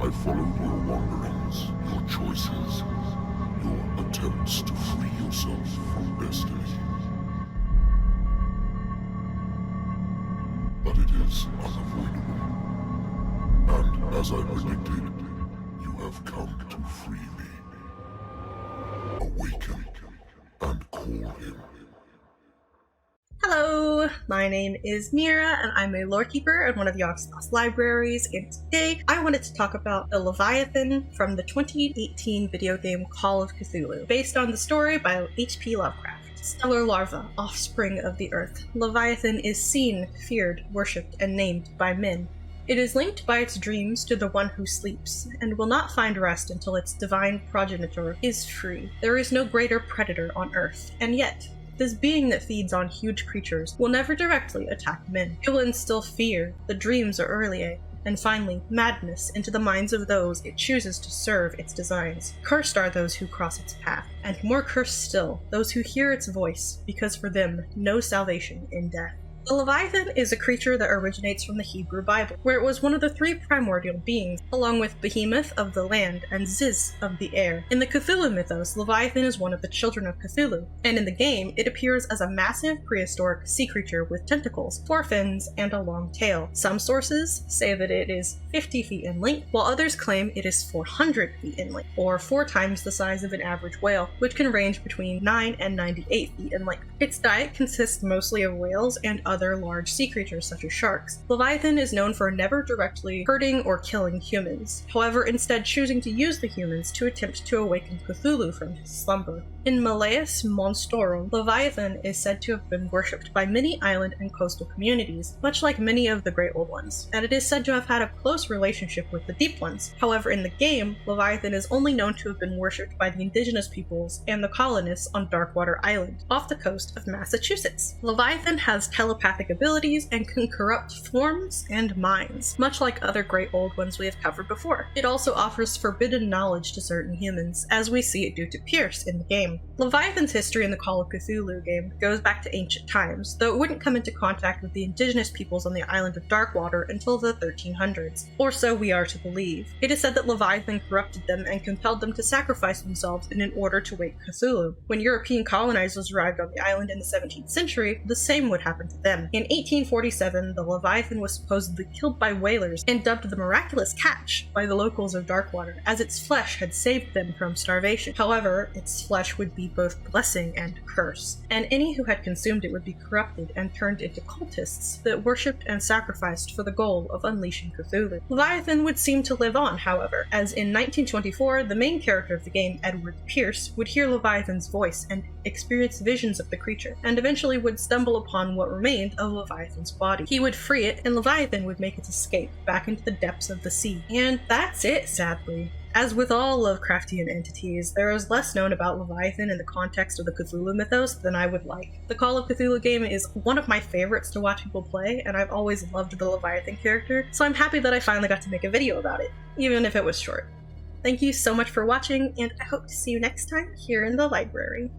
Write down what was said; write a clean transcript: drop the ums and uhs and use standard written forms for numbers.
I followed your wanderings, your choices, your attempts to free yourself from destiny. But it is unavoidable. And as I predicted, you have come to free me. Awaken and call him. Hello, my name is Meerah, and I'm a Lorekeeper at one of the ASUS libraries, and today I wanted to talk about the Leviathan from the 2018 video game Call of Cthulhu, based on the story by H.P. Lovecraft. Stellar larva, offspring of the earth, Leviathan is seen, feared, worshipped, and named by men. It is linked by its dreams to the one who sleeps, and will not find rest until its divine progenitor is free. There is no greater predator on earth, and yet, this being that feeds on huge creatures will never directly attack men. It will instill fear, the dreams of Earlier, and finally, madness into the minds of those it chooses to serve its designs. Cursed are those who cross its path, and more cursed still, those who hear its voice, because for them, no salvation in death. The Leviathan is a creature that originates from the Hebrew Bible, where it was one of the three primordial beings, along with Behemoth of the land and Ziz of the air. In the Cthulhu mythos, Leviathan is one of the children of Cthulhu, and in the game, it appears as a massive prehistoric sea creature with tentacles, 4 fins, and a long tail. Some sources say that it is 50 feet in length, while others claim it is 400 feet in length, or 4 times the size of an average whale, which can range between 9 and 98 feet in length. Its diet consists mostly of whales and other large sea creatures such as sharks. Leviathan is known for never directly hurting or killing humans, however instead choosing to use the humans to attempt to awaken Cthulhu from his slumber. In Malleus Monstrorum, Leviathan is said to have been worshipped by many island and coastal communities, much like many of the Great Old Ones, and it is said to have had a close relationship with the Deep Ones. However, in the game, Leviathan is only known to have been worshipped by the indigenous peoples and the colonists on Darkwater Island, off the coast of Massachusetts. Leviathan has telepathic abilities and can corrupt forms and minds, much like other Great Old Ones we have covered before. It also offers forbidden knowledge to certain humans, as we see it do to Pierce in the game. Leviathan's history in the Call of Cthulhu game goes back to ancient times, though it wouldn't come into contact with the indigenous peoples on the island of Darkwater until the 1300s, or so we are to believe. It is said that Leviathan corrupted them and compelled them to sacrifice themselves in order to wake Cthulhu. When European colonizers arrived on the island in the 17th century, the same would happen to them. In 1847, the Leviathan was supposedly killed by whalers and dubbed the Miraculous Catch by the locals of Darkwater, as its flesh had saved them from starvation. However, its flesh would be both blessing and curse, and any who had consumed it would be corrupted and turned into cultists that worshipped and sacrificed for the goal of unleashing Cthulhu. Leviathan would seem to live on, however, as in 1924, the main character of the game, Edward Pierce, would hear Leviathan's voice and experience visions of the creature, and eventually would stumble upon what remained of Leviathan's body. He would free it, and Leviathan would make its escape back into the depths of the sea. And that's it, sadly. As with all Lovecraftian entities, there is less known about Leviathan in the context of the Cthulhu mythos than I would like. The Call of Cthulhu game is one of my favorites to watch people play, and I've always loved the Leviathan character, so I'm happy that I finally got to make a video about it, even if it was short. Thank you so much for watching, and I hope to see you next time here in the library.